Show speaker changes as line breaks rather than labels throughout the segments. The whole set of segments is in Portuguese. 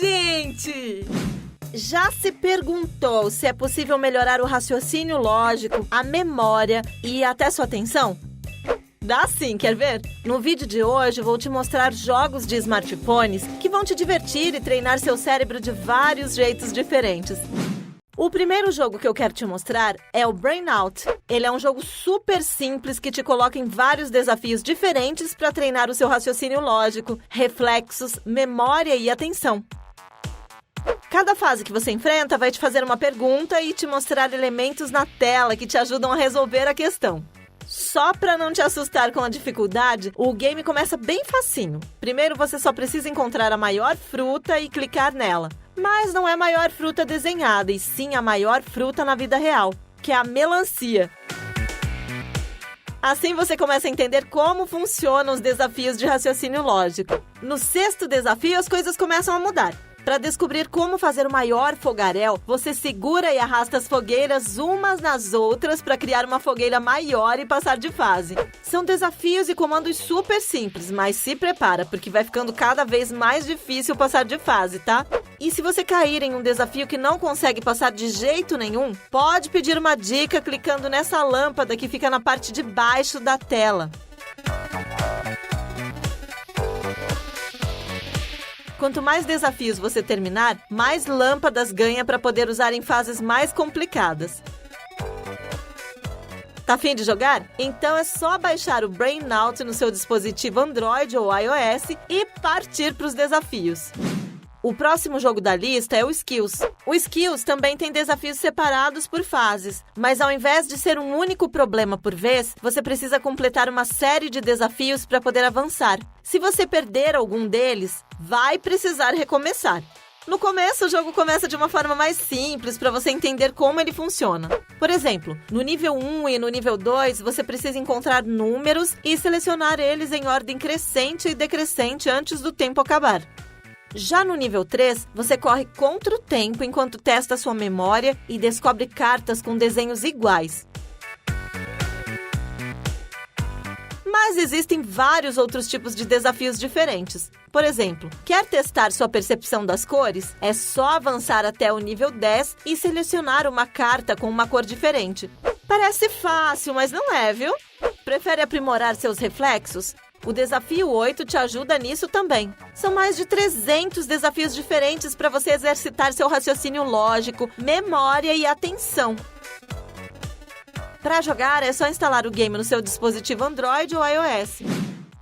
gente! Já se perguntou se é possível melhorar o raciocínio lógico, a memória e até sua atenção? Dá sim, quer ver? No vídeo de hoje vou te mostrar jogos de smartphones que vão te divertir e treinar seu cérebro de vários jeitos diferentes. O primeiro jogo que eu quero te mostrar é o Brainout. Ele é um jogo super simples que te coloca em vários desafios diferentes para treinar o seu raciocínio lógico, reflexos, memória e atenção. Cada fase que você enfrenta vai te fazer uma pergunta e te mostrar elementos na tela que te ajudam a resolver a questão. Só para não te assustar com a dificuldade, o game começa bem facinho. Primeiro você só precisa encontrar a maior fruta e clicar nela. Mas não é a maior fruta desenhada, e sim a maior fruta na vida real, que é a melancia. Assim você começa a entender como funcionam os desafios de raciocínio lógico. No sexto desafio, as coisas começam a mudar. Para descobrir como fazer o maior fogaréu, você segura e arrasta as fogueiras umas nas outras para criar uma fogueira maior e passar de fase. São desafios e comandos super simples, mas se prepara, porque vai ficando cada vez mais difícil passar de fase, tá? E se você cair em um desafio que não consegue passar de jeito nenhum, pode pedir uma dica clicando nessa lâmpada que fica na parte de baixo da tela. Quanto mais desafios você terminar, mais lâmpadas ganha para poder usar em fases mais complicadas. Tá afim de jogar? Então é só baixar o Brainout no seu dispositivo Android ou iOS e partir para os desafios. O próximo jogo da lista é o Skills. O Skills também tem desafios separados por fases, mas ao invés de ser um único problema por vez, você precisa completar uma série de desafios para poder avançar. Se você perder algum deles, vai precisar recomeçar. No começo, o jogo começa de uma forma mais simples para você entender como ele funciona. Por exemplo, no nível 1 e no nível 2, você precisa encontrar números e selecionar eles em ordem crescente e decrescente antes do tempo acabar. Já no nível 3, você corre contra o tempo enquanto testa sua memória e descobre cartas com desenhos iguais. Mas existem vários outros tipos de desafios diferentes. Por exemplo, quer testar sua percepção das cores? É só avançar até o nível 10 e selecionar uma carta com uma cor diferente. Parece fácil, mas não é, viu? Prefere aprimorar seus reflexos? O desafio 8 te ajuda nisso também. São mais de 300 desafios diferentes para você exercitar seu raciocínio lógico, memória e atenção. Para jogar, é só instalar o game no seu dispositivo Android ou iOS.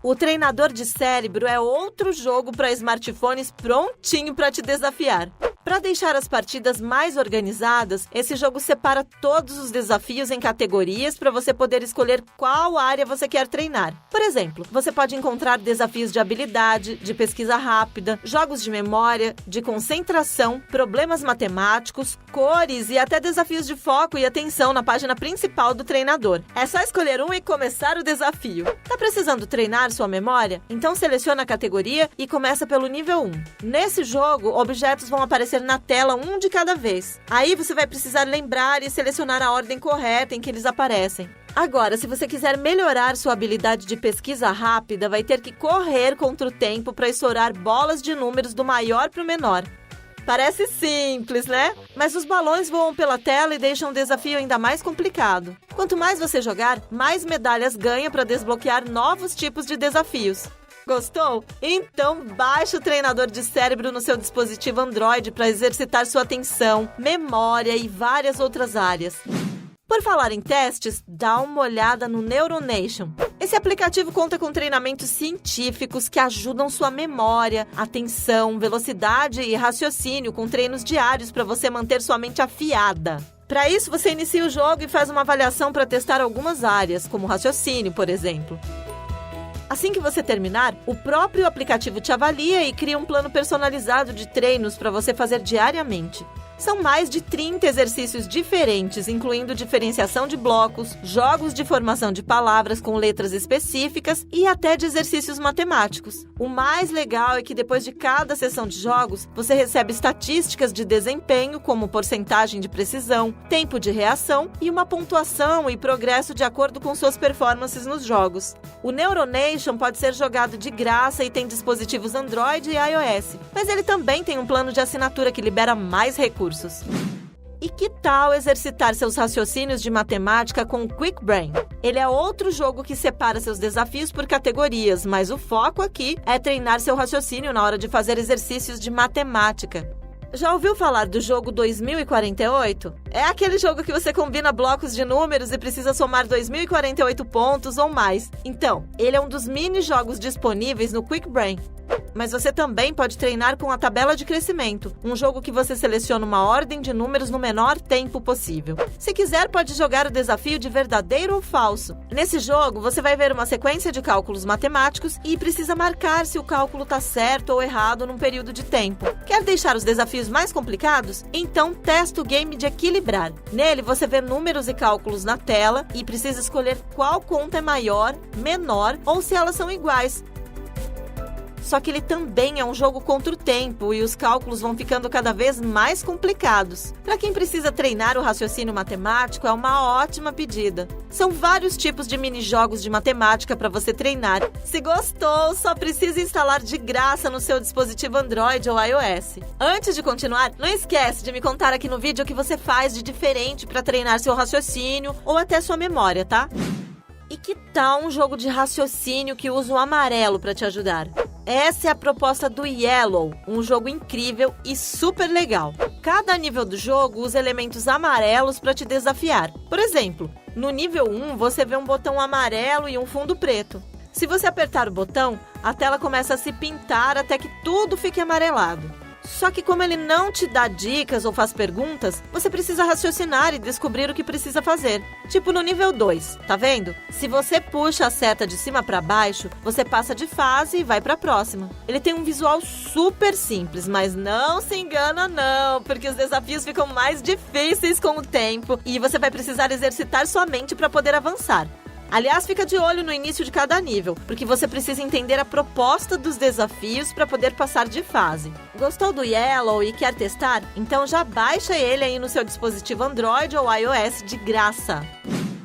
O treinador de cérebro é outro jogo para smartphones prontinho para te desafiar. Para deixar as partidas mais organizadas, esse jogo separa todos os desafios em categorias para você poder escolher qual área você quer treinar. Por exemplo, você pode encontrar desafios de habilidade, de pesquisa rápida, jogos de memória, de concentração, problemas matemáticos, cores e até desafios de foco e atenção na página principal do treinador. É só escolher um e começar o desafio. Tá precisando treinar sua memória? Então seleciona a categoria e começa pelo nível 1. Nesse jogo, objetos vão aparecer na tela um de cada vez. Aí você vai precisar lembrar e selecionar a ordem correta em que eles aparecem. Agora, se você quiser melhorar sua habilidade de pesquisa rápida, vai ter que correr contra o tempo para estourar bolas de números do maior para o menor. Parece simples, né? Mas os balões voam pela tela e deixam o desafio ainda mais complicado. Quanto mais você jogar, mais medalhas ganha para desbloquear novos tipos de desafios. Gostou? Então baixe o treinador de cérebro no seu dispositivo Android para exercitar sua atenção, memória e várias outras áreas. Por falar em testes, dá uma olhada no Neuronation. Esse aplicativo conta com treinamentos científicos que ajudam sua memória, atenção, velocidade e raciocínio com treinos diários para você manter sua mente afiada. Para isso, você inicia o jogo e faz uma avaliação para testar algumas áreas, como raciocínio, por exemplo. Assim que você terminar, o próprio aplicativo te avalia e cria um plano personalizado de treinos para você fazer diariamente. São mais de 30 exercícios diferentes, incluindo diferenciação de blocos, jogos de formação de palavras com letras específicas e até de exercícios matemáticos. O mais legal é que depois de cada sessão de jogos, você recebe estatísticas de desempenho, como porcentagem de precisão, tempo de reação e uma pontuação e progresso de acordo com suas performances nos jogos. O Neuronation pode ser jogado de graça e tem dispositivos Android e iOS, mas ele também tem um plano de assinatura que libera mais recursos. E que tal exercitar seus raciocínios de matemática com o Quick Brain? Ele é outro jogo que separa seus desafios por categorias, mas o foco aqui é treinar seu raciocínio na hora de fazer exercícios de matemática. Já ouviu falar do jogo 2048? É aquele jogo que você combina blocos de números e precisa somar 2048 pontos ou mais. Então, ele é um dos mini-jogos disponíveis no Quick Brain. Mas você também pode treinar com a tabela de crescimento, um jogo que você seleciona uma ordem de números no menor tempo possível. Se quiser, pode jogar o desafio de verdadeiro ou falso. Nesse jogo, você vai ver uma sequência de cálculos matemáticos e precisa marcar se o cálculo está certo ou errado num período de tempo. Quer deixar os desafios mais complicados? Então, testa o game de equilibrar. Nele, você vê números e cálculos na tela e precisa escolher qual conta é maior, menor ou se elas são iguais. Só que ele também é um jogo contra o tempo e os cálculos vão ficando cada vez mais complicados. Para quem precisa treinar o raciocínio matemático, é uma ótima pedida. São vários tipos de mini-jogos de matemática para você treinar. Se gostou, só precisa instalar de graça no seu dispositivo Android ou iOS. Antes de continuar, não esquece de me contar aqui no vídeo o que você faz de diferente para treinar seu raciocínio ou até sua memória, tá? E que tal um jogo de raciocínio que usa o amarelo para te ajudar? Essa é a proposta do Yellow, um jogo incrível e super legal. Cada nível do jogo usa elementos amarelos para te desafiar. Por exemplo, no nível 1 você vê um botão amarelo e um fundo preto. Se você apertar o botão, a tela começa a se pintar até que tudo fique amarelado. Só que como ele não te dá dicas ou faz perguntas, você precisa raciocinar e descobrir o que precisa fazer. Tipo no nível 2, tá vendo? Se você puxa a seta de cima para baixo, você passa de fase e vai para a próxima. Ele tem um visual super simples, mas não se engana não, porque os desafios ficam mais difíceis com o tempo e você vai precisar exercitar sua mente para poder avançar. Aliás, fica de olho no início de cada nível, porque você precisa entender a proposta dos desafios para poder passar de fase. Gostou do Yellow e quer testar? Então já baixa ele aí no seu dispositivo Android ou iOS de graça.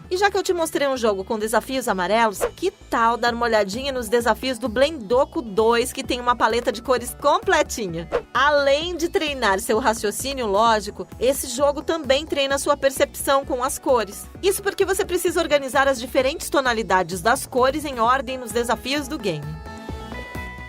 E já que eu te mostrei um jogo com desafios amarelos, que tal dar uma olhadinha nos desafios do Blendoku 2, que tem uma paleta de cores completinha? Além de treinar seu raciocínio lógico, esse jogo também treina sua percepção com as cores. Isso porque você precisa organizar as diferentes tonalidades das cores em ordem nos desafios do game.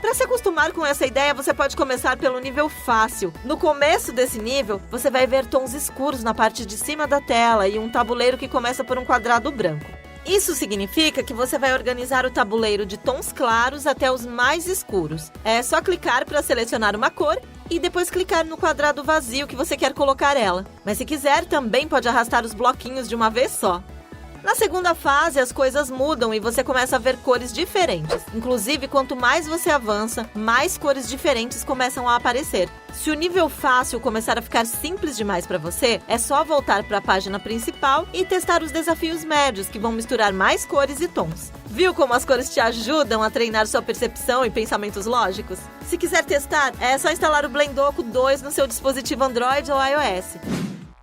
Para se acostumar com essa ideia, você pode começar pelo nível fácil. No começo desse nível, você vai ver tons escuros na parte de cima da tela e um tabuleiro que começa por um quadrado branco. Isso significa que você vai organizar o tabuleiro de tons claros até os mais escuros. É só clicar para selecionar uma cor e depois clicar no quadrado vazio que você quer colocar ela. Mas se quiser, também pode arrastar os bloquinhos de uma vez só. Na segunda fase, as coisas mudam e você começa a ver cores diferentes. Inclusive, quanto mais você avança, mais cores diferentes começam a aparecer. Se o nível fácil começar a ficar simples demais para você, é só voltar para a página principal e testar os desafios médios, que vão misturar mais cores e tons. Viu como as cores te ajudam a treinar sua percepção e pensamentos lógicos? Se quiser testar, é só instalar o Blendoku 2 no seu dispositivo Android ou iOS.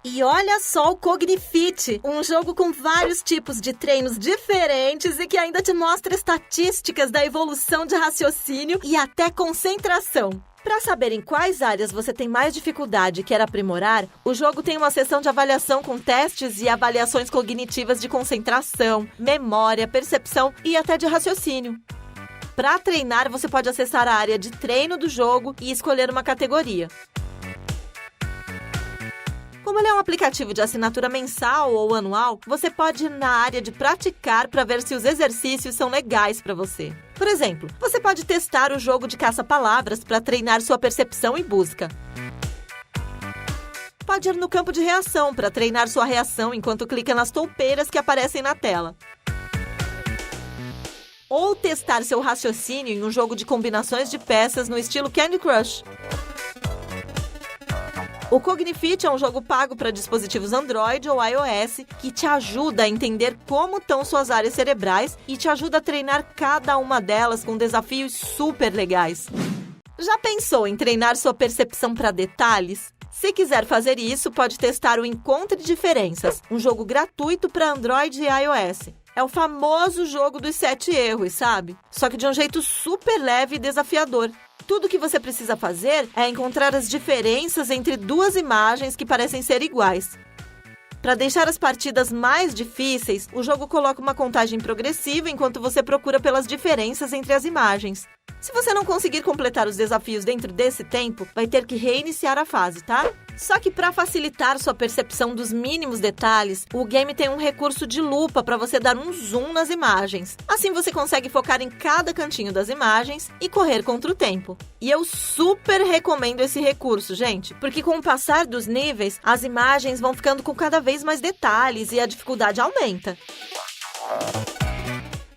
E olha só o Cognifit, um jogo com vários tipos de treinos diferentes e que ainda te mostra estatísticas da evolução de raciocínio e até concentração. Para saber em quais áreas você tem mais dificuldade e quer aprimorar, o jogo tem uma seção de avaliação com testes e avaliações cognitivas de concentração, memória, percepção e até de raciocínio. Para treinar, você pode acessar a área de treino do jogo e escolher uma categoria. Como ele é um aplicativo de assinatura mensal ou anual, você pode ir na área de praticar para ver se os exercícios são legais para você. Por exemplo, você pode testar o jogo de caça-palavras para treinar sua percepção e busca. Pode ir no campo de reação para treinar sua reação enquanto clica nas toupeiras que aparecem na tela. Ou testar seu raciocínio em um jogo de combinações de peças no estilo Candy Crush. O Cognifit é um jogo pago para dispositivos Android ou iOS que te ajuda a entender como estão suas áreas cerebrais e te ajuda a treinar cada uma delas com desafios super legais. Já pensou em treinar sua percepção para detalhes? Se quiser fazer isso, pode testar o Encontre Diferenças, um jogo gratuito para Android e iOS. É o famoso jogo dos 7 erros, sabe? Só que de um jeito super leve e desafiador. Tudo que você precisa fazer é encontrar as diferenças entre duas imagens que parecem ser iguais. Para deixar as partidas mais difíceis, o jogo coloca uma contagem progressiva enquanto você procura pelas diferenças entre as imagens. Se você não conseguir completar os desafios dentro desse tempo, vai ter que reiniciar a fase, tá? Só que para facilitar sua percepção dos mínimos detalhes, o game tem um recurso de lupa para você dar um zoom nas imagens. Assim você consegue focar em cada cantinho das imagens e correr contra o tempo. E eu super recomendo esse recurso, gente, porque com o passar dos níveis, as imagens vão ficando com cada vez mais detalhes e a dificuldade aumenta.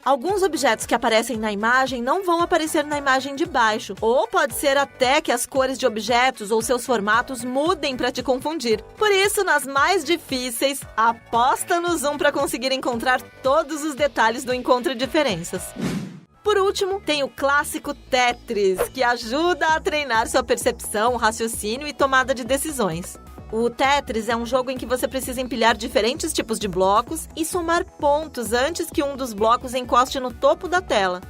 Alguns objetos que aparecem na imagem não vão aparecer na imagem de baixo, ou pode ser até que as cores de objetos ou seus formatos mudem para te confundir. Por isso, nas mais difíceis, aposta no zoom para conseguir encontrar todos os detalhes do Encontre Diferenças. Por último, tem o clássico Tetris, que ajuda a treinar sua percepção, raciocínio e tomada de decisões. O Tetris é um jogo em que você precisa empilhar diferentes tipos de blocos e somar pontos antes que um dos blocos encoste no topo da tela.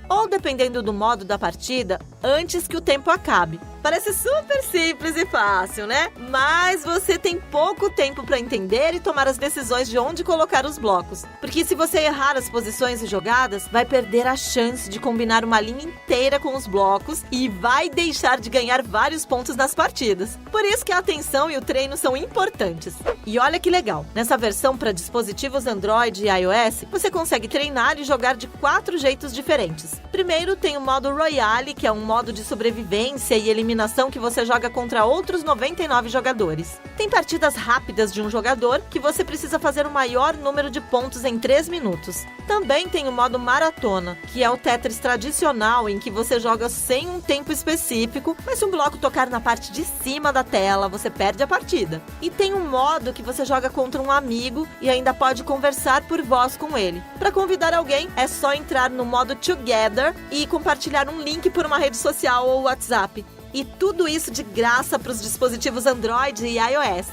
Ou, dependendo do modo da partida, antes que o tempo acabe. Parece super simples e fácil, né? Mas você tem pouco tempo para entender e tomar as decisões de onde colocar os blocos. Porque se você errar as posições e jogadas, vai perder a chance de combinar uma linha inteira com os blocos e vai deixar de ganhar vários pontos nas partidas. Por isso que a atenção e o treino são importantes. E olha que legal, nessa versão para dispositivos Android e iOS, você consegue treinar e jogar de 4 jeitos diferentes. Primeiro tem o modo Royale, que é um modo de sobrevivência e eliminação que você joga contra outros 99 jogadores. Tem partidas rápidas de um jogador que você precisa fazer o maior número de pontos em 3 minutos. Também tem o modo Maratona, que é o Tetris tradicional em que você joga sem um tempo específico, mas se um bloco tocar na parte de cima da tela, você perde a partida. E tem um modo que você joga contra um amigo e ainda pode conversar por voz com ele. Para convidar alguém, é só entrar no modo Together e compartilhar um link por uma rede social ou WhatsApp. E tudo isso de graça para os dispositivos Android e iOS.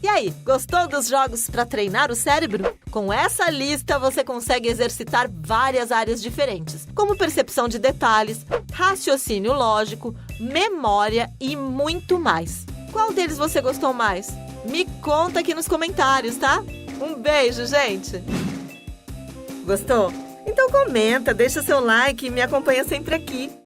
E aí, gostou dos jogos para treinar o cérebro? Com essa lista, você consegue exercitar várias áreas diferentes, como percepção de detalhes, raciocínio lógico, memória e muito mais. Qual deles você gostou mais? Me conta aqui nos comentários, tá? Um beijo, gente! Gostou? Então comenta, deixa seu like e me acompanha sempre aqui.